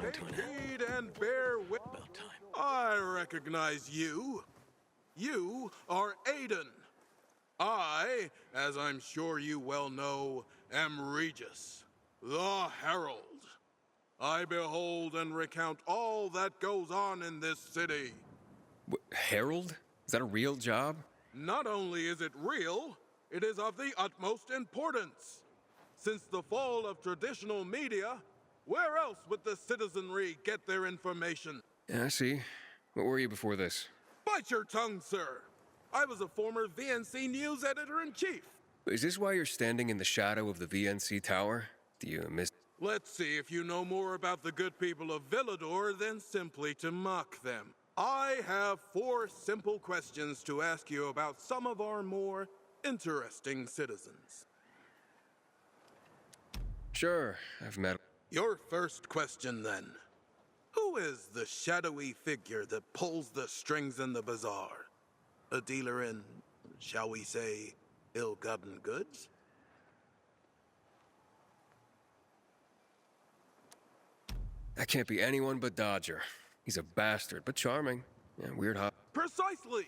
come to an end. Heed and bear with. About time. I recognize you. You are Aiden. I, as I'm sure you well know, am Regis, the Herald. I behold and recount all that goes on in this city. Herald? Is that a real job? Not only is it real, it is of the utmost importance. Since the fall of traditional media, where else would the citizenry get their information? Yeah, I see. What were you before this? Bite your tongue, sir. I was a former VNC News Editor-in-Chief. Is this why you're standing in the shadow of the VNC tower? Do you miss... Let's see if you know more about the good people of Villador than simply to mock them. I have 4 simple questions to ask you about some of our more interesting citizens. Sure, I've met... Your first question, then. Who is the shadowy figure that pulls the strings in the bazaar? A dealer in, shall we say, ill-gotten goods? That can't be anyone but Dodger. He's a bastard, but charming. Yeah, weird how... Precisely!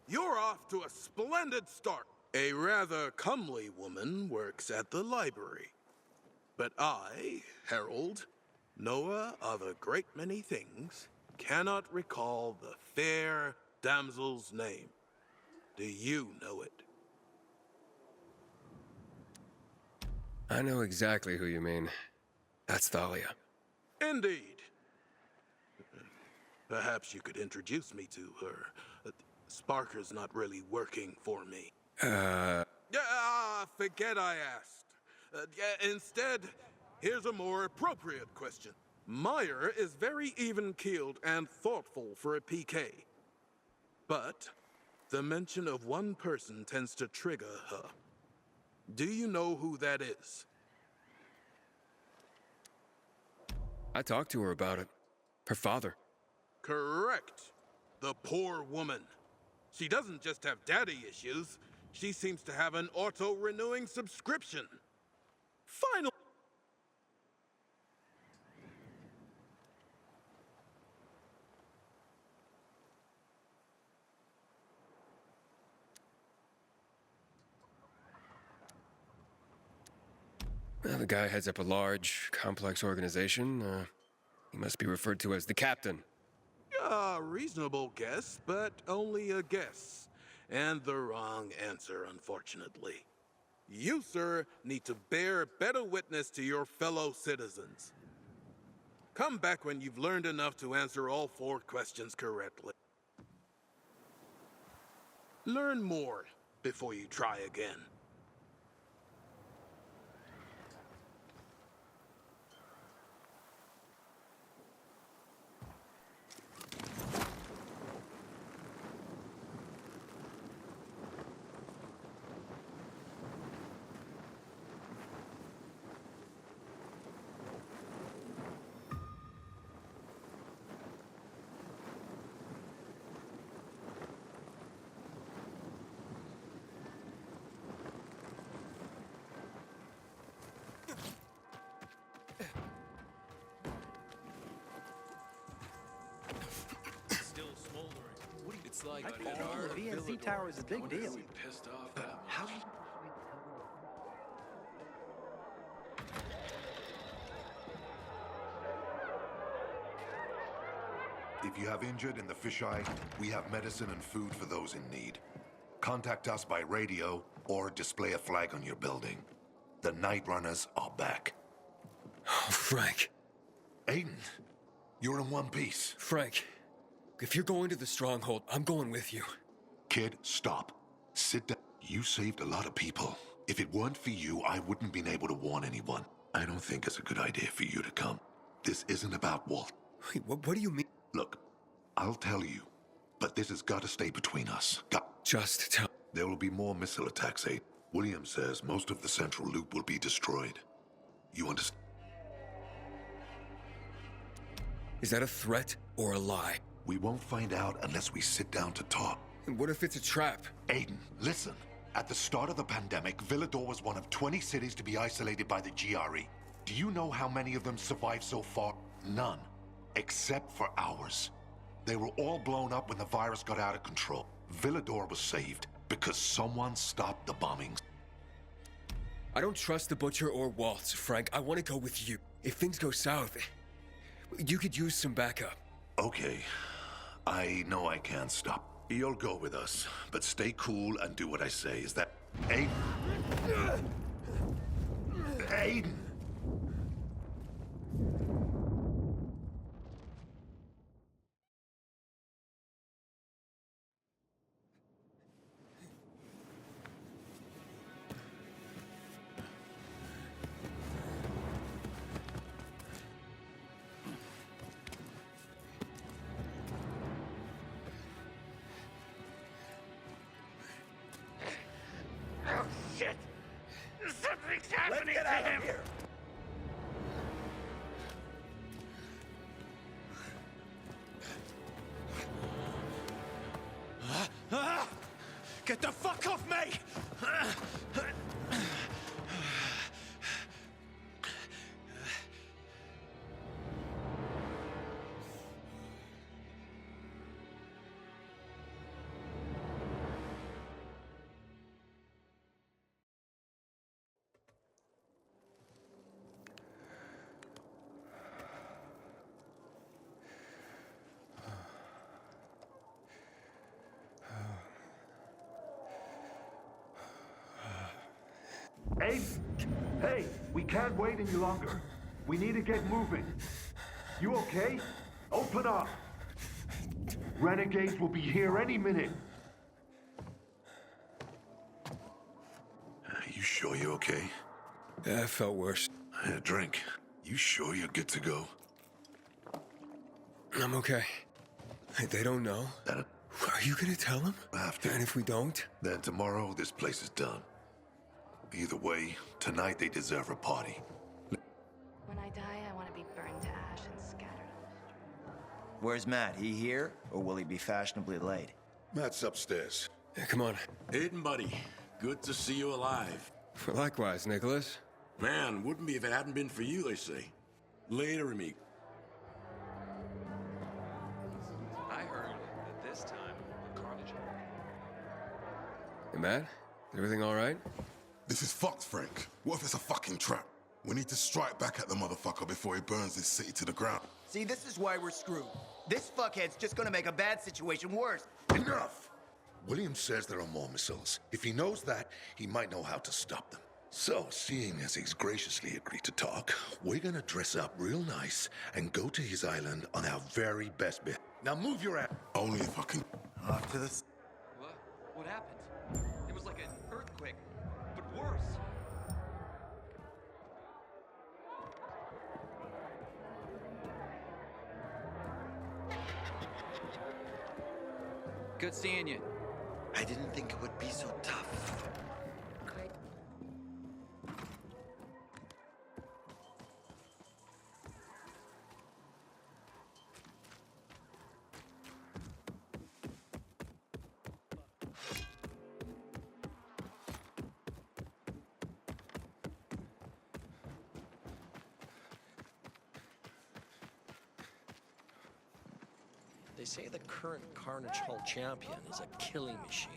You're off to a splendid start. A rather comely woman works at the library. But I, Harold, knower of a great many things, cannot recall the fair damsel's name. Do you know it? I know exactly who you mean. That's Thalia. Indeed. Perhaps you could introduce me to her. Sparker's not really working for me. Forget I asked. Instead, here's a more appropriate question. Meyer is very even-keeled and thoughtful for a PK. But the mention of one person tends to trigger her. Do you know who that is? I talked to her about it. Her father. Correct. The poor woman. She doesn't just have daddy issues. She seems to have an auto-renewing subscription. Finally. Well, the guy heads up a large, complex organization. He must be referred to as the captain. Reasonable guess, but only a guess. And the wrong answer, unfortunately. You, sir, need to bear better witness to your fellow citizens. Come back when you've learned enough to answer all 4 questions correctly. Learn more before you try again. It's like the VNC tower is a big deal. Pissed off. How? If you have injured in the fisheye, we have medicine and food for those in need. Contact us by radio or display a flag on your building. The Night Runners are back. Oh, Frank. Aiden, you're in one piece. Frank, if you're going to the Stronghold, I'm going with you. Kid, stop. Sit down. You saved a lot of people. If it weren't for you, I wouldn't been able to warn anyone. I don't think it's a good idea for you to come. This isn't about Walt. Wait, what do you mean? Look, I'll tell you, but this has got to stay between us. Just tell... There will be more missile attacks, Aiden. William says most of the central loop will be destroyed. You understand? Is that a threat or a lie? We won't find out unless we sit down to talk. And what if it's a trap? Aiden, listen. At the start of the pandemic, Villador was one of 20 cities to be isolated by the GRE. Do you know how many of them survived so far? None. Except for ours. They were all blown up when the virus got out of control. Villador was saved because someone stopped the bombings. I don't trust the Butcher or Waltz, Frank. I want to go with you. If things go south, you could use some backup. Okay. I know I can't stop. You'll go with us, but stay cool and do what I say. Is that... Aiden? Aiden! Oh, shit! Something's happening to him! Here. Get the fuck off me! Aiden! Hey, we can't wait any longer. We need to get moving. You okay? Open up! Renegades will be here any minute. You sure you're okay? Yeah, I felt worse. A drink. You sure you're good to go? I'm okay. They don't know. Then, Are you gonna tell them? After. And if we don't? then tomorrow, this place is done. Either way, tonight they deserve a party. When I die, I want to be burned to ash and scattered on the street. Where's Matt? He here, or will he be fashionably late? Matt's upstairs. Yeah, come on. Aiden, buddy. Good to see you alive. Likewise, Nicholas. Man, wouldn't be if it hadn't been for you, they say. Later, amigo. I heard that this time, Carnage. Hey, Matt? Is everything all right? This is fucked, Frank. What if it's a fucking trap? We need to strike back at the motherfucker before he burns this city to the ground. See, this is why we're screwed. This fuckhead's just gonna make a bad situation worse. Enough! William says there are more missiles. If he knows that, he might know how to stop them. So, seeing as he's graciously agreed to talk, we're gonna dress up real nice and go to his island on our very best bit. Now move your ass. Only if I can... Off to the... What happened? It was like an earthquake, but worse. Good seeing you. I didn't think it would be so tough. They say the current Carnage Hall champion is a killing machine.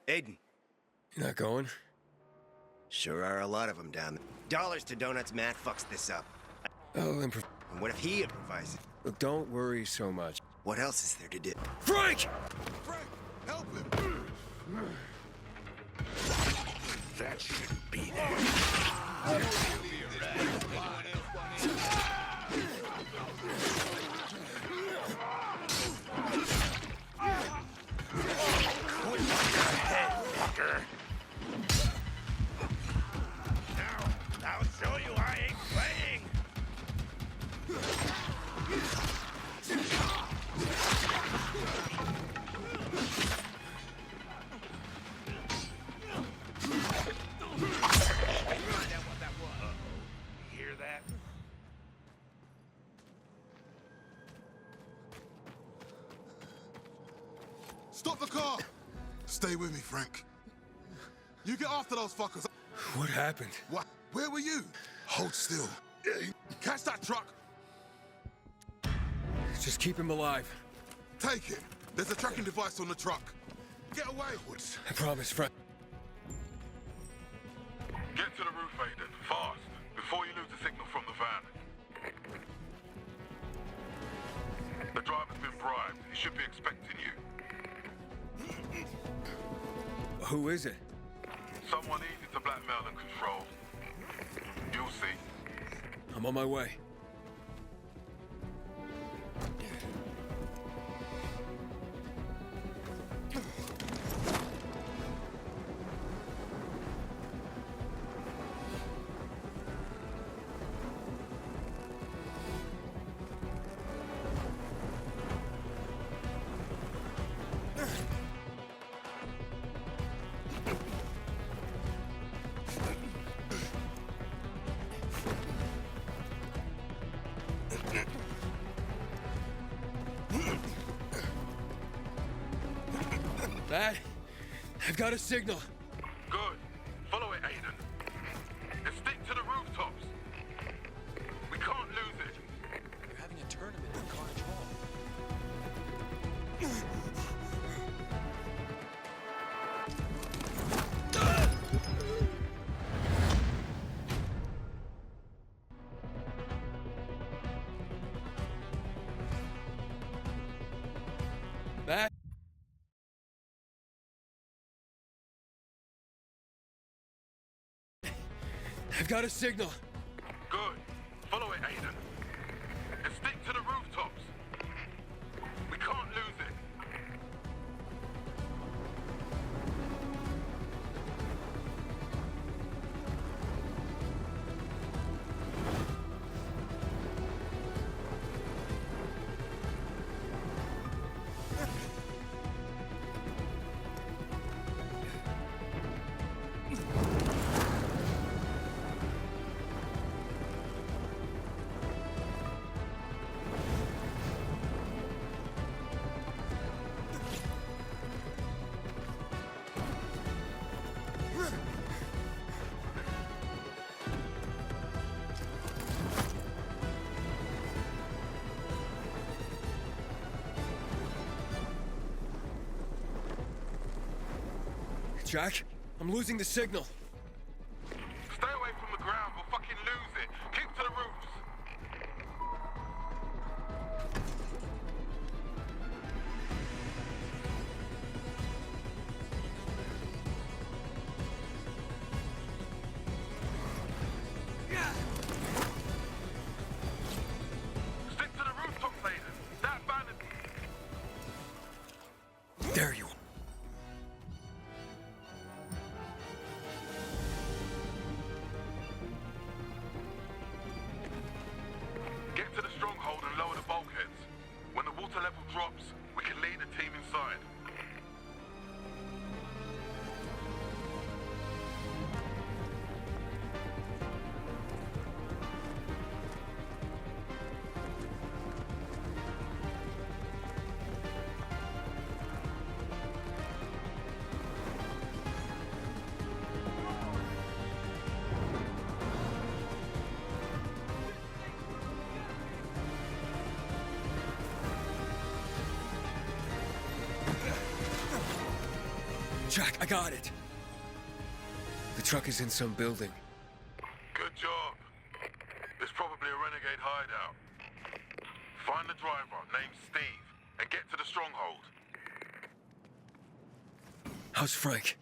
Aiden. You're not going? Sure are a lot of them down there. Dollars to donuts, Matt fucks this up. Oh, And what if he improvises? Look, don't worry so much. What else is there to do? Frank! Frank, help him! That shouldn't be there. I'll show you I ain't playing. Hear that? Stop the car! Stay with me, Frank. You get after those fuckers. What happened? What? Where were you? Hold still. Catch that truck! Just keep him alive. Take it. There's a tracking device on the truck. Get away! I promise, Frank. Get to the roof, Aiden. Fast. Before you lose the signal from the van. The driver's been bribed. He should be expecting you. Who is it? Someone easy to blackmail and control. You'll see. I'm on my way. Dad, I've got a signal. Good. Follow it, Aiden. And stick to the rooftops. We can't lose it. They're having a tournament in Carnage Hall. Dad? I've got a signal. Good. Follow it, Aiden. And stick to the rooftops. We can't lose it. Jack, I'm losing the signal. Stay away from the ground. We'll fucking lose it. Keep to the roofs. Stick to the rooftops, Aiden. That van is... There you are. Jack, I got it. The truck is in some building. Good job. It's probably a renegade hideout. Find the driver, named Steve, and get to the stronghold. How's Frank?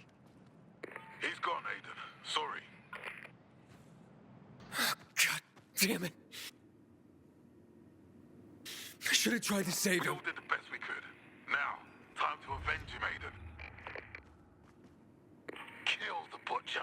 He's gone, Aiden. Sorry. God damn it. I should have tried to save We him. all did the best we could. Now, time to avenge him, Aiden. Kill the butcher.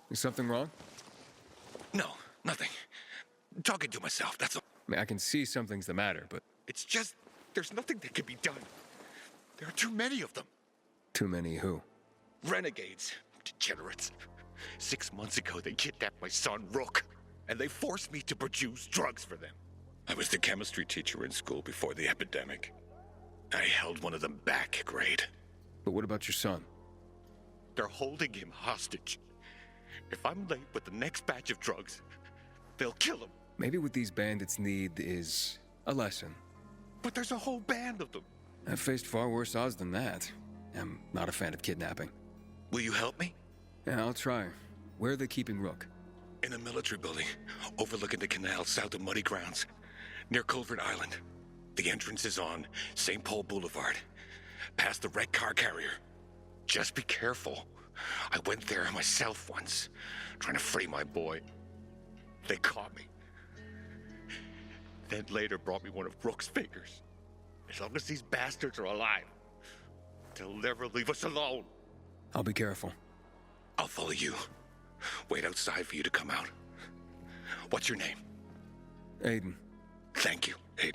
Is something wrong? No, nothing. Talking to myself, that's all. I mean, I can see something's the matter, but It's just, there's nothing that can be done. There are too many of them. too many who? Renegades. Degenerates. 6 months ago, they kidnapped my son, Rook. And they forced me to produce drugs for them. I was the chemistry teacher in school before the epidemic. I held one of them back, grade. But what about your son? They're holding him hostage. If I'm late with the next batch of drugs, they'll kill him. Maybe what these bandits need is a lesson. But there's a whole band of them. I've faced far worse odds than that. I'm not a fan of kidnapping. Will you help me? Yeah, I'll try. Where are they keeping Rook? In a military building, overlooking the canal south of Muddy Grounds, near Culvert Island. The entrance is on St. Paul Boulevard, past the wrecked car carrier. Just be careful. I went there myself once, trying to free my boy. They caught me. Then later brought me one of Rook's fingers. As long as these bastards are alive, they'll never leave us alone. I'll be careful. I'll follow you. Wait outside for you to come out. What's your name? Aiden. Thank you, Aiden.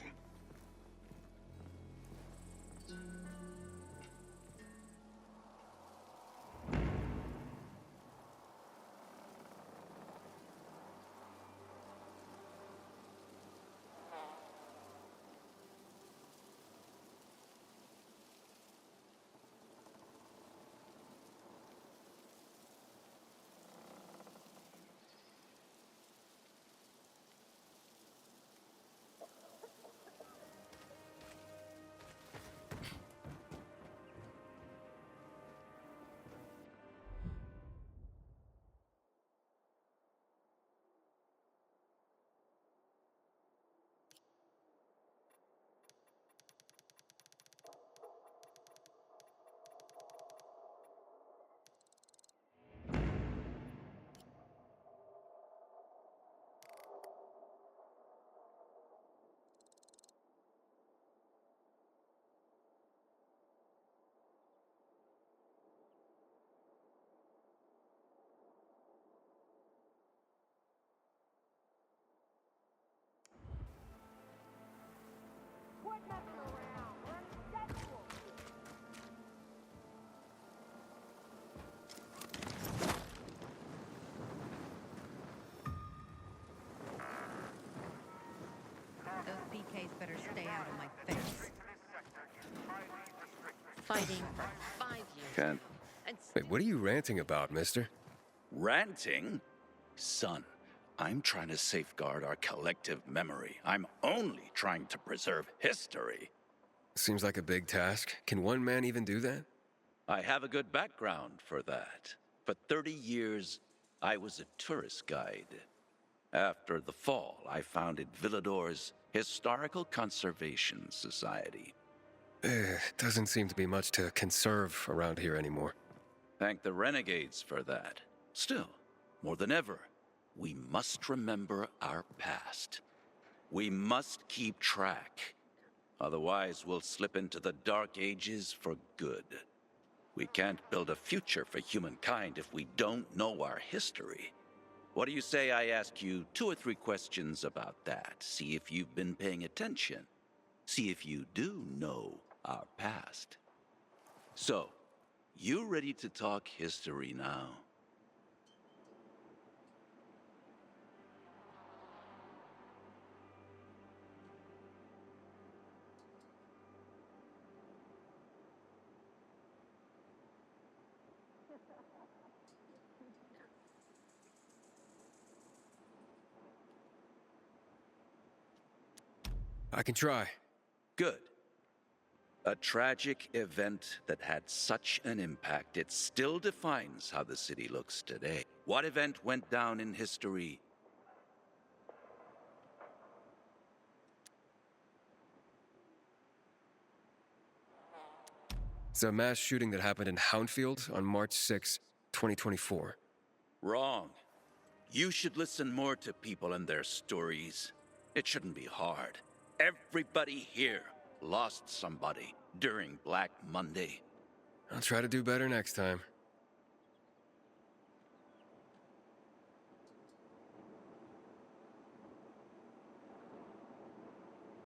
Those PKs better stay out of my face. Fighting for 5 years. Can't. Wait, what are you ranting about, mister? Ranting? Son, I'm trying to safeguard our collective memory. I'm only trying to preserve history. Seems like a big task. Can one man even do that? I have a good background for that. For 30 years, I was a tourist guide. After the fall, I founded Villador's Historical Conservation Society. Doesn't seem to be much to conserve around here anymore. Thank the renegades for that. Still, more than ever, we must remember our past. We must keep track. Otherwise, we'll slip into the Dark Ages for good. We can't build a future for humankind if we don't know our history. What do you say I ask you 2 or 3 questions about that? See if you've been paying attention. See if you do know our past. So, you ready to talk history now? I can try. Good. A tragic event that had such an impact, it still defines how the city looks today. What event went down in history? It's a mass shooting that happened in Houndfield on March 6, 2024. Wrong. You should listen more to people and their stories. It shouldn't be hard. Everybody here lost somebody during Black Monday. I'll try to do better next time.